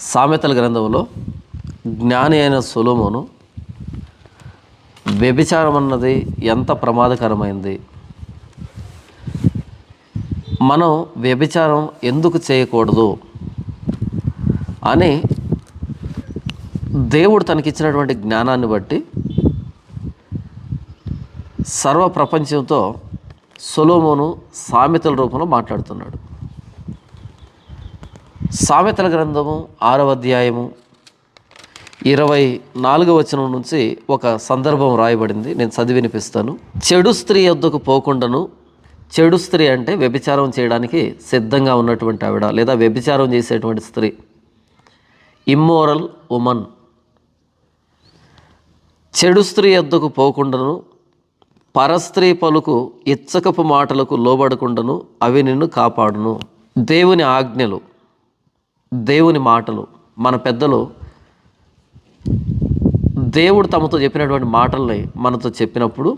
సామెతల గ్రంథంలో జ్ఞాని అయిన సొలొమోను వ్యభిచారం అన్నది ఎంత ప్రమాదకరమైంది, మనం వ్యభిచారం ఎందుకు చేయకూడదు అని దేవుడు తనకిచ్చినటువంటి జ్ఞానాన్ని బట్టి సర్వ ప్రపంచంతో సొలొమోను సామెతల రూపంలో మాట్లాడుతున్నాడు. సామెతల గ్రంథము 6వ అధ్యాయము 24వ వచనం నుంచి ఒక సందర్భం రాయబడింది. నేను చదివి వినిపిస్తాను. చెడు స్త్రీ యొద్దకు పోకుండాను, చెడు స్త్రీ అంటే వ్యభిచారం చేయడానికి సిద్ధంగా ఉన్నటువంటి ఆవిడ లేదా వ్యభిచారం చేసేటువంటి స్త్రీ, ఇమ్మోరల్ ఉమన్. చెడు స్త్రీ యొద్దకు పోకుండాను, పరస్త్రీ పలుకు ఇచ్చకపు మాటలకు లోబడకుండాను అవి నిన్ను కాపాడును. దేవుని ఆజ్ఞలు, దేవుని మాటలు, మన పెద్దలు దేవుడు తమతో చెప్పినటువంటి మాటల్ని మనతో చెప్పినప్పుడు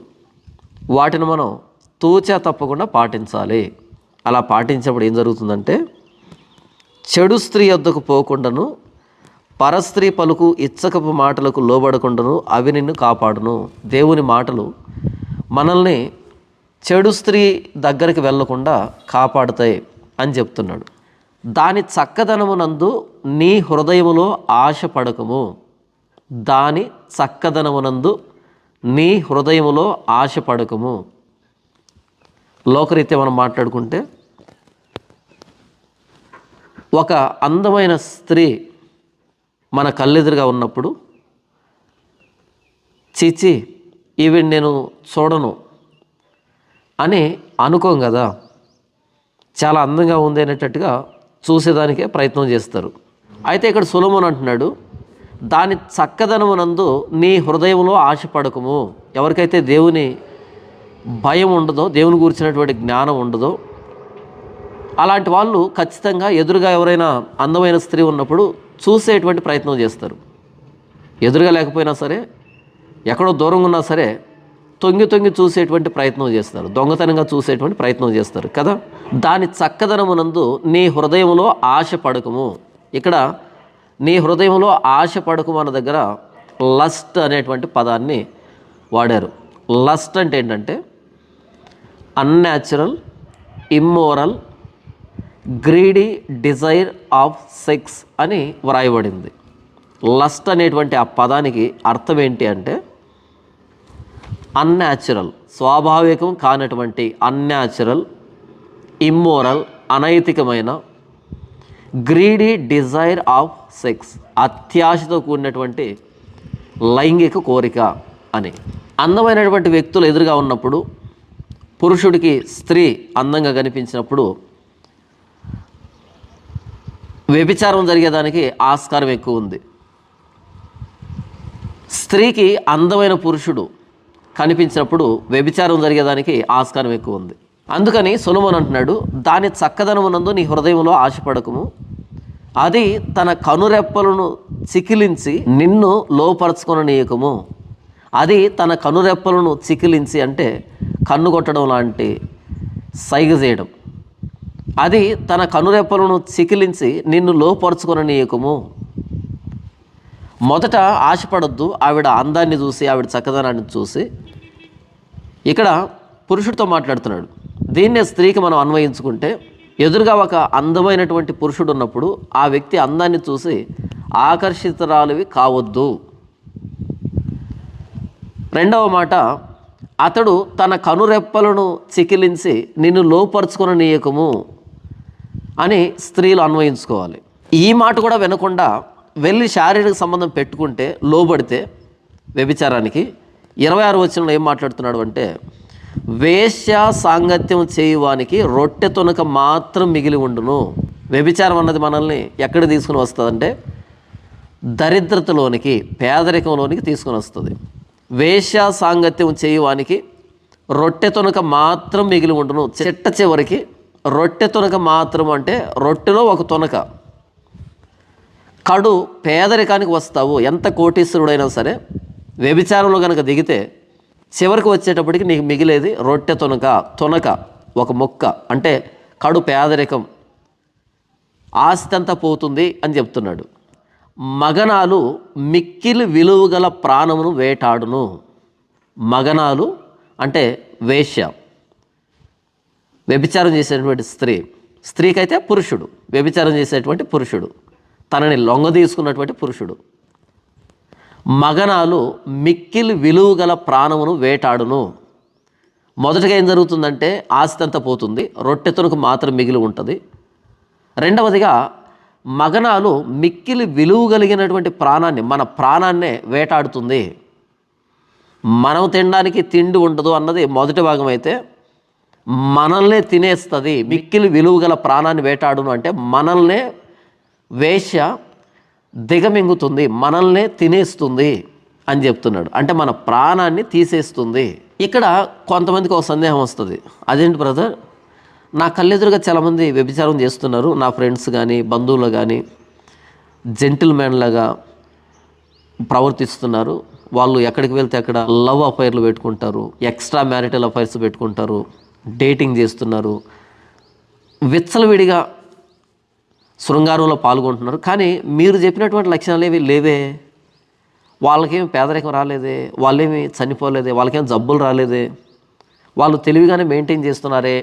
వాటిని మనం తూచా తప్పకుండా పాటించాలి. అలా పాటించినప్పుడు ఏం జరుగుతుందంటే, చెడు స్త్రీ వద్దకు పోకుండాను, పరస్త్రీ పలుకు ఇచ్చకపు మాటలకు లోబడకుండాను అవి నిన్ను కాపాడును. దేవుని మాటలు మనల్ని చెడు స్త్రీ దగ్గరికి వెళ్ళకుండా కాపాడుతాయి అని చెప్తున్నాడు. దాని చక్కదనమునందు నీ హృదయములో ఆశపడకము. దాని చక్కదనమునందు నీ హృదయములో ఆశపడకము. లోకరీత్యా మనం మాట్లాడుకుంటే, ఒక అందమైన స్త్రీ మన కళ్ళెదురుగా ఉన్నప్పుడు చీచి ఈవిడ నేను చూడను అని అనుకోం కదా. చాలా అందంగా ఉంది అనేటట్టుగా చూసేదానికే ప్రయత్నం చేస్తారు. అయితే ఇక్కడ సొలొమోను అంటున్నాడు, దాని చక్కదనమునందు నీ హృదయంలో ఆశపడకము. ఎవరికైతే దేవుని భయం ఉండదో, దేవుని గురించినటువంటి జ్ఞానం ఉండదో, అలాంటి వాళ్ళు ఖచ్చితంగా ఎదురుగా ఎవరైనా అందమైన స్త్రీ ఉన్నప్పుడు చూసేటువంటి ప్రయత్నం చేస్తారు. ఎదురుగా లేకపోయినా సరే, ఎక్కడో దూరంగా ఉన్నా సరే తొంగి తొంగి చూసేటువంటి ప్రయత్నం చేస్తారు, దొంగతనంగా చూసేటువంటి ప్రయత్నం చేస్తారు కదా. దాని చక్కదనమునందు నీ హృదయంలో ఆశపడకము. ఇక్కడ నీ హృదయంలో ఆశపడకము అన్న దగ్గర లస్ట్ అనేటువంటి పదాన్ని వాడారు. లస్ట్ అంటే ఏంటంటే unnatural, immoral, greedy desire of sex అని వ్రాయబడింది. లస్ట్ అనేటువంటి ఆ పదానికి అర్థం ఏంటి అంటే, అన్యాచురల్, స్వాభావికం కానటువంటి, అన్యాచురల్, ఇమ్మోరల్, అనైతికమైన, గ్రీడీ డిజైర్ ఆఫ్ సెక్స్, అత్యాశతో కూడినటువంటి లైంగిక కోరిక అని. అందమైనటువంటి వ్యక్తులు ఎదురుగా ఉన్నప్పుడు, పురుషుడికి స్త్రీ అందంగా కనిపించినప్పుడు వ్యభిచారం జరిగేదానికి ఆస్కారం ఎక్కువ ఉంది. స్త్రీకి అందమైన పురుషుడు కనిపించినప్పుడు వ్యభిచారం జరిగేదానికి ఆస్కారం ఎక్కువ ఉంది. అందుకని సొలొమోను అంటున్నాడు, దాని చక్కదనమునందు నీ హృదయంలో ఆశపడకము. అది తన కనురెప్పలను చికిలించి నిన్ను లోపరచుకొననీయకము. అది తన కనురెప్పలను చికిలించి అంటే కన్ను కొట్టడం లాంటి సైగ చేయడం. అది తన కనురెప్పలను చికిలించి నిన్ను లోపరచుకొననీయకము. మొదట ఆశపడొద్దు ఆవిడ అందాన్ని చూసి, ఆవిడ చక్కదనాన్ని చూసి. ఇక్కడ పురుషుడితో మాట్లాడుతున్నాడు. దీన్నే స్త్రీకి మనం అన్వయించుకుంటే, ఎదురుగా ఒక అందమైనటువంటి పురుషుడు ఉన్నప్పుడు ఆ వ్యక్తి అందాన్ని చూసి ఆకర్షితురాలివి కావద్దు. రెండవ మాట, అతడు తన కనురెప్పలను చికిలించి నిన్ను లోపరుచుకొననీయకము అని స్త్రీలు అన్వయించుకోవాలి. ఈ మాట కూడా వినకుండా వెళ్ళి శారీరక సంబంధం పెట్టుకుంటే, లోబడితే వ్యభిచారానికి 26వ వచనంలో ఏం మాట్లాడుతున్నాడు అంటే, వేశ్య సాంగత్యం చేయువానికి రొట్టె తొనక మాత్రం మిగిలి ఉండును. వ్యభిచారం అన్నది మనల్ని ఎక్కడ తీసుకుని వస్తుందంటే దరిద్రతలోనికి, పేదరికంలోనికి తీసుకుని వస్తుంది. వేశ్య సాంగత్యం చేయువానికి రొట్టె తొనక మాత్రం మిగిలి ఉండును. చిట్ట చివరికి రొట్టె తొనక మాత్రం అంటే రొట్టెలో ఒక తొనక. కడు పేదరికానికి వస్తావు. ఎంత కోటీశ్వరుడైనా సరే వ్యభిచారంలో కనుక దిగితే చివరికి వచ్చేటప్పటికి నీకు మిగిలేది రొట్టె తొనక, ఒక మొక్క. అంటే కడు పేదరికం, ఆస్తి అంతా పోతుంది అని చెప్తున్నాడు. మగనాలు మిక్కిలి విలువగల ప్రాణమును వేటాడును. మగనాలు అంటే వేశ్య, వ్యభిచారం చేసేటువంటి స్త్రీ. స్త్రీకైతే పురుషుడు, వ్యభిచారం చేసేటువంటి పురుషుడు, తనని లొంగదీసుకున్నటువంటి పురుషుడు. మగనాలు మిక్కిలి విలువగల ప్రాణమును వేటాడును. మొదటగా ఏం జరుగుతుందంటే ఆస్తి అంతా పోతుంది, రొట్టె తునుకు మాత్రం మిగిలి ఉంటుంది. రెండవదిగా మగనాలు మిక్కిలి విలువ కలిగినటువంటి ప్రాణాన్ని, మన ప్రాణాన్నే వేటాడుతుంది. మనం తినడానికి తిండి ఉండదు అన్నది మొదటి భాగం అయితే, మనల్నే తినేస్తుంది. మిక్కిలి విలువ గల ప్రాణాన్ని వేటాడును అంటే మనల్నే వేశ్య దిగమింగుతుంది, మనల్నే తినేస్తుంది అని చెప్తున్నాడు. అంటే మన ప్రాణాన్ని తీసేస్తుంది. ఇక్కడ కొంతమందికి ఒక సందేహం వస్తుంది, అదేంటి బ్రదర్, నా కళ్ళెదురుగా చాలామంది వ్యభిచారం చేస్తున్నారు, నా ఫ్రెండ్స్ కానీ బంధువులు కానీ జెంటిల్మెన్లాగా ప్రవర్తిస్తున్నారు, వాళ్ళు ఎక్కడికి వెళ్తే అక్కడ లవ్ అఫైర్లు పెట్టుకుంటారు, ఎక్స్ట్రా మ్యారిటల్ అఫైర్స్ పెట్టుకుంటారు, డేటింగ్ చేస్తున్నారు, విచ్చలవిడిగా శృంగారంలో పాల్గొంటున్నారు, కానీ మీరు చెప్పినటువంటి లక్షణాలు ఏవి లేవే, వాళ్ళకేమి పేదరికం రాలేదే, వాళ్ళేమి చనిపోలేదే, వాళ్ళకేం జబ్బులు రాలేదే, వాళ్ళు తెలివిగానే మెయింటైన్ చేస్తున్నారే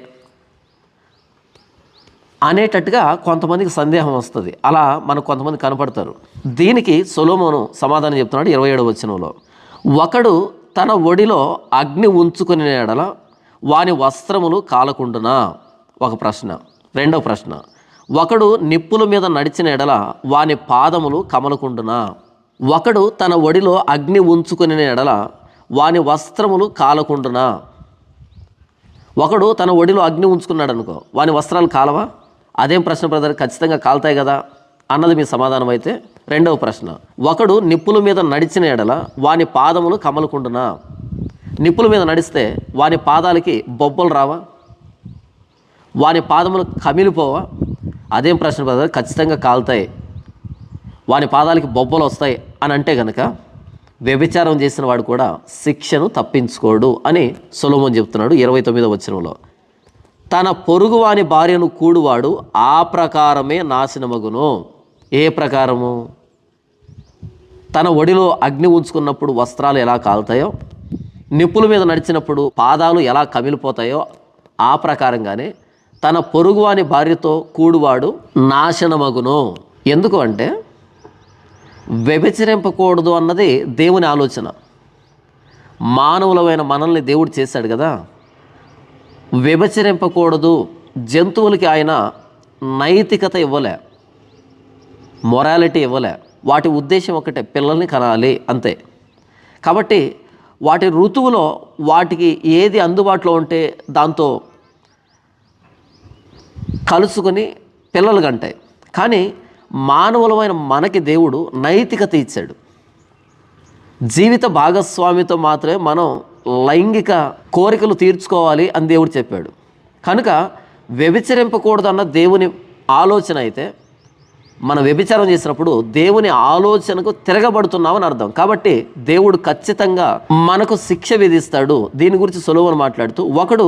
అనేటట్టుగా కొంతమందికి సందేహం వస్తుంది. అలా మనకు కొంతమంది కనపడతారు. దీనికి సొలొమోను సమాధానం చెప్తున్నాడు 27వ వచనంలో. ఒకడు తన ఒడిలో అగ్ని ఉంచుకుని ఎడల వాని వస్త్రములు కాలకుండునా? ఒక ప్రశ్న. రెండవ ప్రశ్న, ఒకడు నిప్పుల మీద నడిచిన ఎడల వాని పాదములు కమలకుండునా? ఒకడు తన ఒడిలో అగ్ని ఉంచుకుని ఎడల వాని వస్త్రములు కాలకుండునా? ఒకడు తన ఒడిలో అగ్ని ఉంచుకున్నాడు అనుకో, వాని వస్త్రాలు కాలవా? అదేం ప్రశ్న బ్రదర్, ఖచ్చితంగా కాలుతాయి కదా అన్నది మీ సమాధానం అయితే. రెండవ ప్రశ్న, ఒకడు నిప్పుల మీద నడిచిన ఎడల వాని పాదములు కమలకుండునా? నిప్పుల మీద నడిస్తే వాని పాదాలకి బొబ్బలు రావా? వాని పాదములు కమిలిపోవా? అదేం ప్రశ్న బ్రదర్, ఖచ్చితంగా కాలుతాయి, వాని పాదాలకి బొబ్బలు వస్తాయి అని అంటే కనుక వ్యభిచారం చేసిన వాడు కూడా శిక్షను తప్పించుకోడు అని సొలొమోను చెప్తున్నాడు 29వ వచనంలో. తన పొరుగు వాని భార్యను కూడువాడు ఆ ప్రకారమే నాశనమగును. ఏ ప్రకారము? తన ఒడిలో అగ్ని ఉంచుకున్నప్పుడు వస్త్రాలు ఎలా కాలుతాయో, నిప్పుల మీద నడిచినప్పుడు పాదాలు ఎలా కమిలిపోతాయో ఆ ప్రకారంగానే తన పొరుగు వాని భార్యతో కూడువాడు నాశనమగును. ఎందుకు అంటే వ్యభిచరింపకూడదు అన్నది దేవుని ఆలోచన. మానవులమైన మనల్ని దేవుడు చేశాడు కదా, వ్యభిచరింపకూడదు. జంతువులకి ఆయన నైతికత ఇవ్వలే, మొరాలిటీ ఇవ్వలే. వాటి ఉద్దేశం ఒకటే, పిల్లల్ని కనాలి అంతే. కాబట్టి వాటి ఋతువులో వాటికి ఏది అందుబాటులో ఉంటే దాంతో కలుసుకొని పిల్లలు కంటాయి. కానీ మానవులమైన మనకి దేవుడు నైతికత ఇచ్చాడు. జీవిత భాగస్వామితో మాత్రమే మనం లైంగిక కోరికలు తీర్చుకోవాలి అని దేవుడు చెప్పాడు. కనుక వ్యభిచరింపకూడదు అన్న దేవుని ఆలోచన అయితే, మనం వ్యభిచారం చేసినప్పుడు దేవుని ఆలోచనకు తిరగబడుతున్నామని అర్థం. కాబట్టి దేవుడు ఖచ్చితంగా మనకు శిక్ష విధిస్తాడు. దీని గురించి సొలొమోను మాట్లాడుతూ, ఒకడు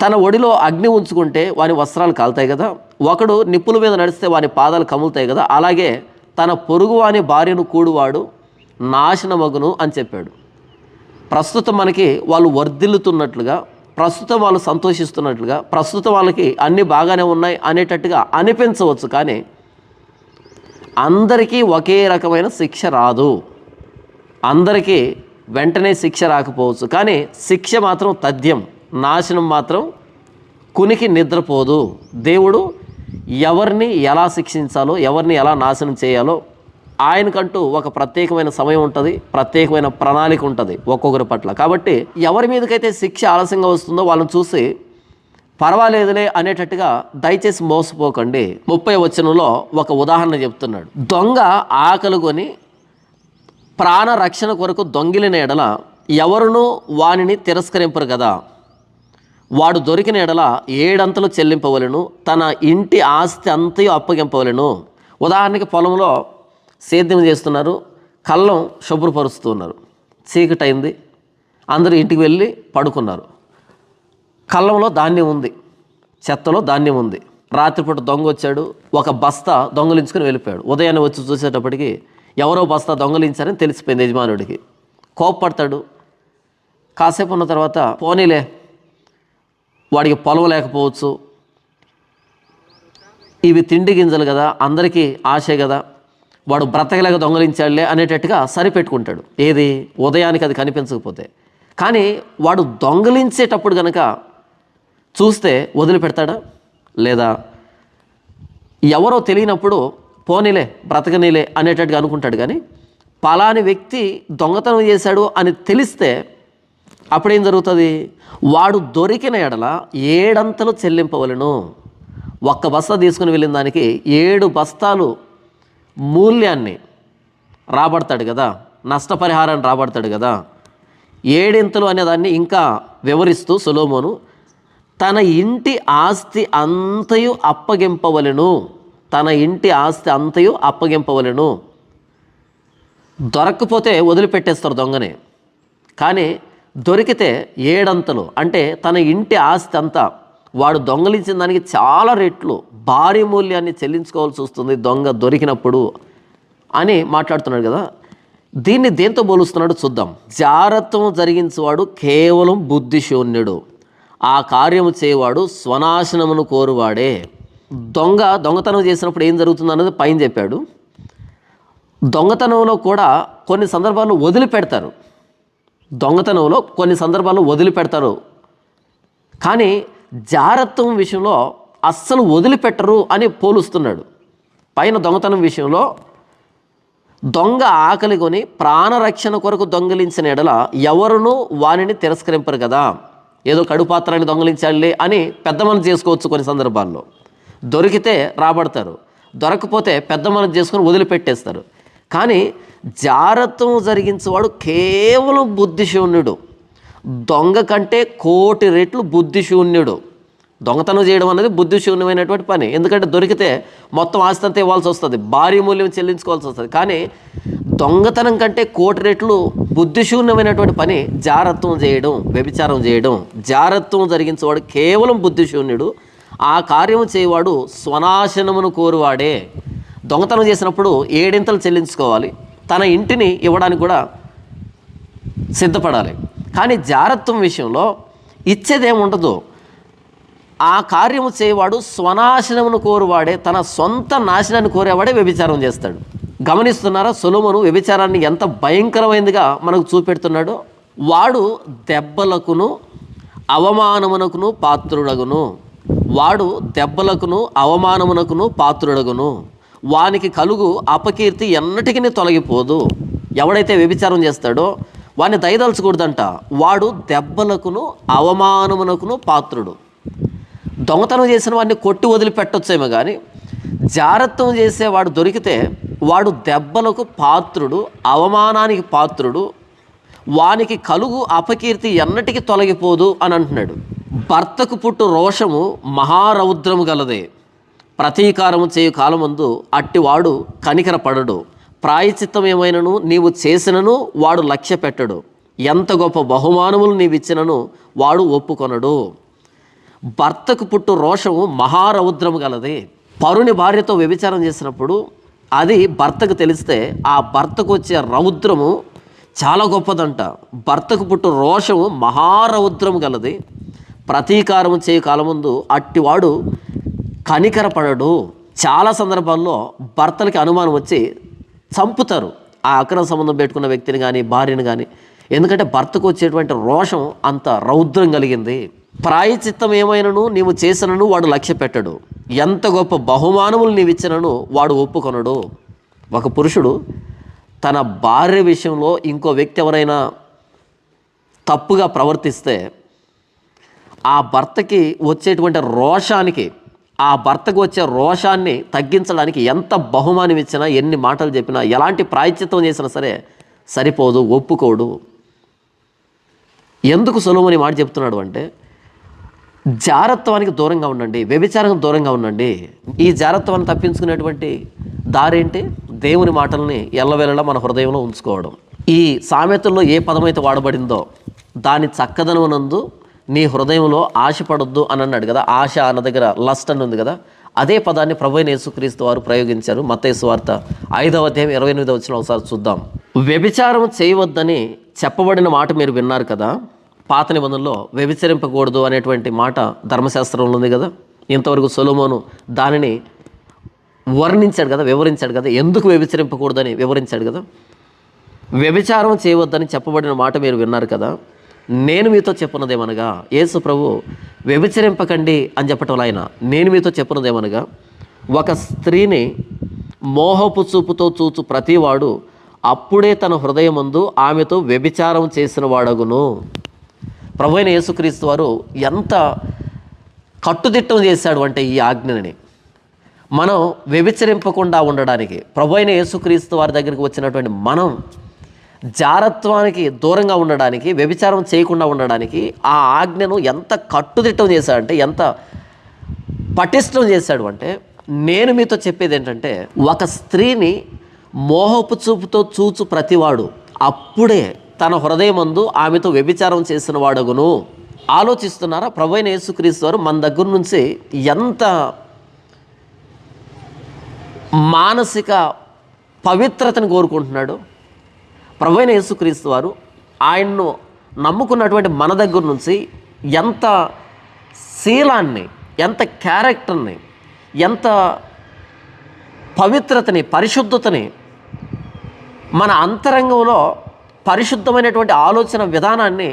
తన ఒడిలో అగ్ని ఉంచుకుంటే వాని వస్త్రాలు కాలుతాయి కదా, ఒకడు నిప్పుల మీద నడిస్తే వాని పాదాలు కములుతాయి కదా, అలాగే తన పొరుగు వాని భార్యను కూడువాడు నాశనమగును అని చెప్పాడు. ప్రస్తుతం మనకి వాళ్ళు వర్ధిల్లుతున్నట్లుగా, ప్రస్తుతం వాళ్ళు సంతోషిస్తున్నట్లుగా, ప్రస్తుతం వాళ్ళకి అన్నీ బాగానే ఉన్నాయి అనేటట్టుగా అనిపించవచ్చు, కానీ అందరికీ ఒకే రకమైన శిక్ష రాదు. అందరికీ వెంటనే శిక్ష రాకపోవచ్చు, కానీ శిక్ష మాత్రం తథ్యం, నాశనం మాత్రం కునికి నిద్రపోదు. దేవుడు ఎవరిని ఎలా శిక్షించాలో, ఎవరిని ఎలా నాశనం చేయాలో ఆయనకంటూ ఒక ప్రత్యేకమైన సమయం ఉంటుంది, ప్రత్యేకమైన ప్రణాళిక ఉంటుంది ఒక్కొక్కరి పట్ల. కాబట్టి ఎవరి మీదకైతే శిక్ష ఆలస్యంగా వస్తుందో వాళ్ళని చూసి పర్వాలేదులే అనేటట్టుగా దయచేసి మోసపోకండి. 30వ వచనంలో ఒక ఉదాహరణ చెప్తున్నాడు. దొంగ ఆకలి కొని ప్రాణ రక్షణ కొరకు దొంగిలిన ఎడల ఎవరునూ వానిని తిరస్కరింపరు కదా, వాడు దొరికిన ఎడల 7 అంతలు చెల్లింపవలెను, తన ఇంటి ఆస్తి అంతయు అప్పగింపవలెను. ఉదాహరణకి పొలంలో సేద్యం చేస్తున్నారు, కళ్ళం శుభ్రపరుస్తున్నారు, చీకటైంది, అందరూ ఇంటికి వెళ్ళి పడుకున్నారు. కళ్ళంలో ధాన్యం ఉంది, చెత్తలో ధాన్యం ఉంది. రాత్రిపూట దొంగ వచ్చాడు, ఒక బస్తా దొంగలించుకుని వెళ్ళిపోయాడు. ఉదయాన్నే వచ్చి చూసేటప్పటికి ఎవరో బస్తా దొంగలించారని తెలిసిపోయింది యజమానుడికి. కోప్పడతాడు. కాసేపు ఉన్న తర్వాత పోనీలే, వాడికి పొలం లేకపోవచ్చు, ఇవి తిండి గింజలు కదా, అందరికీ ఆశే కదా, వాడు బ్రతకలేక దొంగలించాడులే అనేటట్టుగా సరిపెట్టుకుంటాడు. ఏది ఉదయానికి అది కనిపించకపోతే. కానీ వాడు దొంగలించేటప్పుడు కనుక చూస్తే వదిలిపెడతాడా? లేదా ఎవరో తెలియనప్పుడు పోనీలే బ్రతకనీలే అనేటట్టుగా అనుకుంటాడు. కానీ పలాని వ్యక్తి దొంగతనం చేశాడు అని తెలిస్తే అప్పుడేం జరుగుతుంది? వాడు దొరికిన ఎడల 7 అంతలు చెల్లింపవలను. ఒక్క బస్తా తీసుకుని వెళ్ళిన దానికి 7 బస్తాలు మూల్యాన్ని రాబడతాడు కదా, నష్టపరిహారాన్ని రాబడతాడు కదా. 7 అనేదాన్ని ఇంకా వివరిస్తూ సొలొమోను తన ఇంటి ఆస్తి అంతయు అప్పగింపవలెను, తన ఇంటి ఆస్తి అంతయు అప్పగింపవలెను. దొరక్కపోతే వదిలిపెట్టేస్తారు దొంగని, కానీ దొరికితే 7 అంతలు అంటే తన ఇంటి ఆస్తి అంతా, వాడు దొంగలించిన దానికి చాలా రెట్లు భారీ మూల్యాన్ని చెల్లించుకోవాల్సి వస్తుంది దొంగ దొరికినప్పుడు అని మాట్లాడుతున్నాడు కదా. దీన్ని దేంతో పోలుస్తున్నాడో చూద్దాం. జారత్వం జరిగించేవాడు కేవలం బుద్ధిశూన్యుడు, ఆ కార్యము చేయవాడు స్వనాశనమును కోరువాడే. దొంగతనం చేసినప్పుడు ఏం జరుగుతుంది అన్నది పైన చెప్పాడు. దొంగతనంలో కూడా కొన్ని సందర్భాల్లో వదిలిపెడతారు, దొంగతనంలో కొన్ని సందర్భాల్లో వదిలిపెడతారు. కానీ జారత్వం విషయంలో అస్సలు వదిలిపెట్టరు అని పోలుస్తున్నాడు. పైన దొంగతనం విషయంలో దొంగ ఆకలి కొని ప్రాణరక్షణ కొరకు దొంగిలించిన ఎడల ఎవరునూ వానిని తిరస్కరింపరు కదా. ఏదో కడుపాత్రాన్ని దొంగిలించాలి అని పెద్ద మనసు చేసుకోవచ్చు కొన్ని సందర్భాల్లో. దొరికితే రాబడతారు, దొరకపోతే పెద్ద మనసు చేసుకొని వదిలిపెట్టేస్తారు. కానీ జారత్వం జరిగించేవాడు కేవలం బుద్ధిశూన్యుడు, దొంగ కంటే 1,000,000 రెట్లు బుద్ధిశూన్యుడు. దొంగతనం చేయడం అనేది బుద్ధిశూన్యమైనటువంటి పని. ఎందుకంటే దొరికితే మొత్తం ఆస్తి అంతా ఇవ్వాల్సి వస్తుంది, భారీ మూల్యం చెల్లించుకోవాల్సి వస్తుంది. కానీ దొంగతనం కంటే 1,000,000 రెట్లు బుద్ధిశూన్యమైనటువంటి పని జారత్వం చేయడం, వ్యభిచారం చేయడం. జారత్వం జరిగించేవాడు కేవలం బుద్ధిశూన్యుడు, ఆ కార్యం చేయవాడు స్వనాశనమును కోరువాడే. దొంగతనం చేసినప్పుడు 7 అంతలు చెల్లించుకోవాలి, తన ఇంటిని ఇవ్వడానికి కూడా సిద్ధపడాలి. కానీ జారత్వం విషయంలో ఇచ్చేదేముండదు, ఆ కార్యము చేయవాడు స్వనాశనమును కోరువాడే, తన సొంత నాశనాన్ని కోరేవాడే వ్యభిచారం చేస్తాడు. గమనిస్తున్నారా సొలొమోను వ్యభిచారాన్ని ఎంత భయంకరమైనదిగా మనకు చూపెడుతున్నాడో? వాడు దెబ్బలకును అవమానమునకును పాత్రుడగును, వాడు దెబ్బలకును అవమానమునకును పాత్రుడగును, వానికి కలుగు అపకీర్తి ఎన్నటికీ తొలగిపోదు. ఎవడైతే వ్యభిచారం చేస్తాడో వాడిని దయదలుచకూడదంట. వాడు దెబ్బలకును అవమానమునకును పాత్రుడు. దొంగతనం చేసిన వాడిని కొట్టి వదిలిపెట్టొచ్చేమో కానీ జారత్వం చేసేవాడు దొరికితే వాడు దెబ్బలకు పాత్రుడు, అవమానానికి పాత్రుడు, వానికి కలుగు అపకీర్తి ఎన్నటికీ తొలగిపోదు అని అంటున్నాడు. భర్తకు పుట్టు రోషము మహారౌద్రము గలదే, ప్రతీకారము చేయు కాలమందు అట్టివాడు కనికరపడడు. ప్రాయచిత్తం ఏమైనను నీవు చేసినను వాడు లక్ష్య పెట్టడు, ఎంత గొప్ప బహుమానములు నీవిచ్చినను వాడు ఒప్పుకొనడు. భర్తకు పుట్టు రోషము మహారౌద్రము గలదే. పరుని భార్యతో వ్యభిచారం చేసినప్పుడు అది భర్తకు తెలిస్తే ఆ భర్తకు వచ్చే రౌద్రము చాలా గొప్పదంట. భర్తకు పుట్టు రోషము మహారౌద్రము గలది, ప్రతీకారము చేయు కాలముందు అట్టివాడు కనికరపడడు. చాలా సందర్భాల్లో భర్తలకి అనుమానం వచ్చి చంపుతారు ఆ అక్రమ సంబంధం పెట్టుకున్న వ్యక్తిని కానీ భార్యని కానీ. ఎందుకంటే భర్తకు వచ్చేటువంటి రోషం అంత రౌద్రం కలిగింది. ప్రాయచిత్తం ఏమైనను నీవు చేసినను వాడు లక్ష్య పెట్టడు, ఎంత గొప్ప బహుమానములు నీవిచ్చినను వాడు ఒప్పుకొనడు. ఒక పురుషుడు తన భార్య విషయంలో ఇంకో వ్యక్తి ఎవరైనా తప్పుగా ప్రవర్తిస్తే ఆ భర్తకి వచ్చేటువంటి రోషానికి, ఆ భర్తకు వచ్చే రోషాన్ని తగ్గించడానికి ఎంత బహుమానం ఇచ్చినా, ఎన్ని మాటలు చెప్పినా, ఎలాంటి ప్రాయశ్చిత్తం చేసినా సరే సరిపోదు, ఒప్పుకోడు. ఎందుకు సొలొమోను మాట చెప్తున్నాడు అంటే జారత్వానికి దూరంగా ఉండండి, వ్యభిచారానికి దూరంగా ఉండండి. ఈ జారత్వాన్ని తప్పించుకునేటువంటి దారేంటి? దేవుని మాటల్ని ఎల్లవేళలా మన హృదయంలో ఉంచుకోవడం. ఈ సామెతల్లో ఏ పదమైతే వాడబడిందో దాని చక్కదనమునందు నీ హృదయంలో ఆశపడొద్దు అని అన్నాడు కదా. ఆశ అన్న దగ్గర లస్ట్ అని ఉంది కదా. అదే పదాన్ని ప్రభువైన యేసుక్రీస్తు వారు ప్రయోగించారు. మత్తయి సువార్త 5వ అధ్యాయం 28వ వచనం ఒకసారి చూద్దాం. వ్యభిచారం చేయవద్దని చెప్పబడిన మాట మీరు విన్నారు కదా. పాత నిబంధనలో వ్యభిచరింపకూడదు అనేటువంటి మాట ధర్మశాస్త్రంలో ఉంది కదా. ఇంతవరకు సొలొమోను దానిని వర్ణించాడు కదా, వివరించాడు కదా, ఎందుకు వ్యభిచరింపకూడదని వివరించాడు కదా. వ్యభిచారం చేయవద్దని చెప్పబడిన మాట మీరు విన్నారు కదా. నేను మీతో చెప్పున్నదేమనగా, యేసు ప్రభు వ్యభిచరింపకండి అని చెప్పటం ఆయన, నేను మీతో చెప్పున్నదేమనగా, ఒక స్త్రీని మోహపు చూపుతో చూచు ప్రతివాడు అప్పుడే తన హృదయమందు ఆమెతో వ్యభిచారం చేసిన వాడగును. ప్రభు అయిన యేసుక్రీస్తు వారు ఎంత కట్టుదిట్టం చేశాడు అంటే ఈ ఆజ్ఞని మనం వ్యభిచరింపకుండా ఉండడానికి, ప్రభు అయిన యేసుక్రీస్తు వారి దగ్గరికి వచ్చినటువంటి మనం జారత్వానికి దూరంగా ఉండడానికి, వ్యభిచారం చేయకుండా ఉండడానికి ఆ ఆజ్ఞను ఎంత కట్టుదిట్టం చేశాడంటే, ఎంత పటిష్టం చేశాడు అంటే, నేను మీతో చెప్పేది ఏంటంటే, ఒక స్త్రీని మోహపు చూపుతో చూచు ప్రతివాడు అప్పుడే తన హృదయమందు ఆమెతో వ్యభిచారం చేసిన వాడగును. ఆలోచిస్తున్నారా? ప్రభువైన యేసుక్రీస్తు వారు మన దగ్గర నుంచి ఎంత మానసిక పవిత్రతను కోరుకుంటున్నాడు. ప్రభువైన యేసుక్రీస్తు వారు ఆయన్ను నమ్ముకున్నటువంటి మన దగ్గర నుంచి ఎంత శీలాన్ని, ఎంత క్యారెక్టర్ని, ఎంత పవిత్రతని, పరిశుద్ధతని, మన అంతరంగంలో పరిశుద్ధమైనటువంటి ఆలోచన విధానాన్ని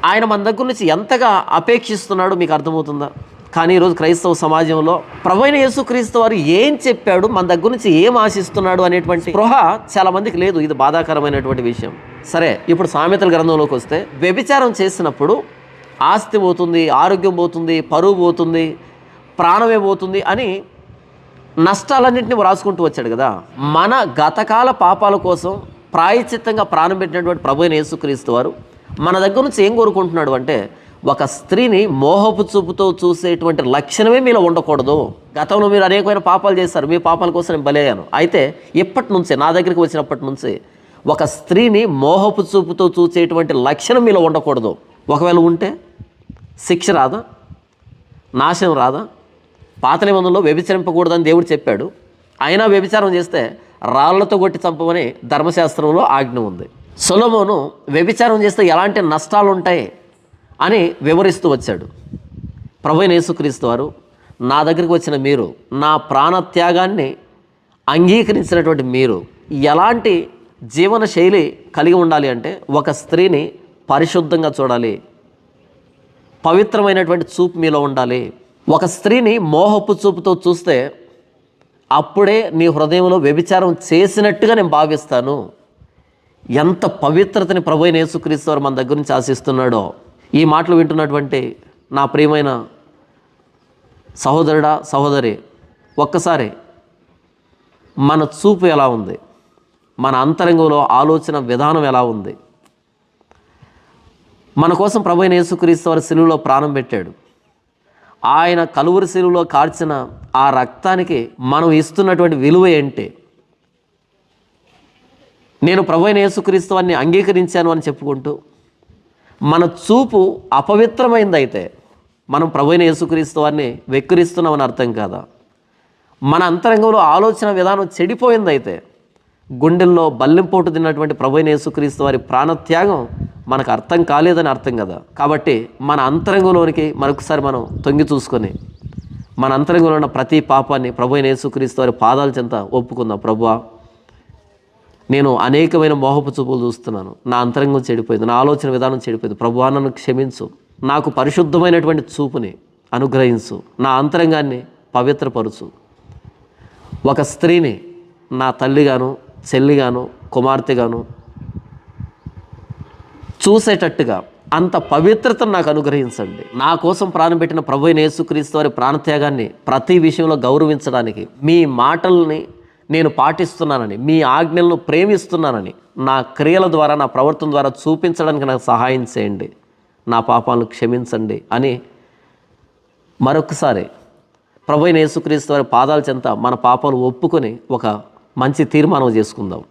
ఆయన మన దగ్గర నుంచి ఎంతగా అపేక్షిస్తున్నాడో మీకు అర్థమవుతుందా? కానీ ఈరోజు క్రైస్తవ సమాజంలో ప్రభువైన యేసుక్రీస్తు వారు ఏం చెప్పాడు, మన దగ్గర నుంచి ఏం ఆశిస్తున్నాడు అనేటువంటి స్పృహ చాలామందికి లేదు. ఇది బాధాకరమైనటువంటి విషయం. సరే, ఇప్పుడు సామెతల గ్రంథంలోకి వస్తే, వ్యభిచారం చేసినప్పుడు ఆస్తి పోతుంది, ఆరోగ్యం పోతుంది, పరువు పోతుంది, ప్రాణమే పోతుంది అని నష్టాలన్నింటినీ రాసుకుంటూ వచ్చాడు కదా. మన గతకాల పాపాల కోసం ప్రాయశ్చిత్తంగా ప్రాణం పెట్టినటువంటి ప్రభువైన యేసుక్రీస్తు వారు మన దగ్గర నుంచి ఏం కోరుకుంటున్నాడు అంటే, ఒక స్త్రీని మోహపు చూపుతో చూసేటువంటి లక్షణమే మీలో ఉండకూడదు. గతంలో మీరు అనేకమైన పాపాలు చేస్తారు, మీ పాపాల కోసం నేను బలయ్యాను. అయితే ఇప్పటి నుంచే, నా దగ్గరికి వచ్చినప్పటి నుంచి ఒక స్త్రీని మోహపు చూపుతో చూసేటువంటి లక్షణం మీలో ఉండకూడదు. ఒకవేళ ఉంటే శిక్ష రాదా? నాశనం రాదా? పాత నిబంధనలో వ్యభిచరింపకూడదని దేవుడు చెప్పాడు. అయినా వ్యభిచారం చేస్తే రాళ్లతో కొట్టి చంపమని ధర్మశాస్త్రంలో ఆజ్ఞ ఉంది. సొలొమోను వ్యభిచారం చేస్తే ఎలాంటి నష్టాలు ఉంటాయి అని వివరిస్తూ వచ్చాడు. ప్రభువైన యేసుక్రీస్తు వారు, నా దగ్గరికి వచ్చిన మీరు, నా ప్రాణత్యాగాన్ని అంగీకరించినటువంటి మీరు ఎలాంటి జీవన శైలి కలిగి ఉండాలి అంటే, ఒక స్త్రీని పరిశుద్ధంగా చూడాలి, పవిత్రమైనటువంటి చూపు మీలో ఉండాలి. ఒక స్త్రీని మోహపు చూపుతో చూస్తే అప్పుడే నీ హృదయంలో వ్యభిచారం చేసినట్టుగా నేను భావిస్తాను. ఎంత పవిత్రతని ప్రభువైన యేసుక్రీస్తు వారు మన దగ్గర నుంచి ఆశిస్తున్నాడో. ఈ మాటలు వింటున్నటువంటి నా ప్రియమైన సహోదరుడా, సహోదరి, ఒక్కసారి మన చూపు ఎలా ఉంది, మన అంతరంగంలో ఆలోచన విధానం ఎలా ఉంది? మన కోసం ప్రభువైన యేసుక్రీస్తు వారు సిలువలో ప్రాణం పెట్టాడు. ఆయన కలువరి సిలువలో కార్చిన ఆ రక్తానికి మనం ఇస్తున్నటువంటి విలువ ఏంటి? నేను ప్రభువైన యేసుక్రీస్తు వారిని అంగీకరించాను అని చెప్పుకుంటూ మన చూపు అపవిత్రమైందైతే మనం ప్రభువైన యేసుక్రీస్తు వారిని వెక్కిరిస్తున్నామని అర్థం కాదా? మన అంతరంగంలో ఆలోచన విధానం చెడిపోయిందైతే, గుండెల్లో బల్లెంపోటు తిన్నటువంటి ప్రభువైన యేసుక్రీస్తు వారి ప్రాణత్యాగం మనకు అర్థం కాలేదని అర్థం కదా. కాబట్టి మన అంతరంగంలోనికి మరొకసారి మనం తొంగి చూసుకొని మన అంతరంగంలో ఉన్న ప్రతి పాపాన్ని ప్రభువైన యేసుక్రీస్తు వారి పాదాల చెంత ఒప్పుకుందాం. ప్రభువా, నేను అనేకమైన మోహపు చూపులు చూస్తున్నాను, నా అంతరంగం చెడిపోయింది, నా ఆలోచన విధానం చెడిపోయింది. ప్రభువా, నన్ను క్షమించు, నాకు పరిశుద్ధమైనటువంటి చూపుని అనుగ్రహించు, నా అంతరంగాన్ని పవిత్రపరుచు. ఒక స్త్రీని నా తల్లిగాను, చెల్లిగాను, కుమార్తెగాను చూసేటట్టుగా అంత పవిత్రతను నాకు అనుగ్రహించండి. నా కోసం ప్రాణం పెట్టిన ప్రభువైన యేసుక్రీస్తు వారి ప్రాణత్యాగాన్ని ప్రతి విషయంలో గౌరవించడానికి, మీ మాటల్ని నేను పాటిస్తున్నానని, మీ ఆజ్ఞలను ప్రేమిస్తున్నానని నా క్రియల ద్వారా, నా ప్రవర్తన ద్వారా చూపించడానికి నాకు సహాయం చేయండి, నా పాపాలను క్షమించండి అని మరొకసారి ప్రభువైన యేసుక్రీస్తు వారి పాదాల చెంత మన పాపాలు ఒప్పుకొని ఒక మంచి తీర్మానం చేసుకుందాం.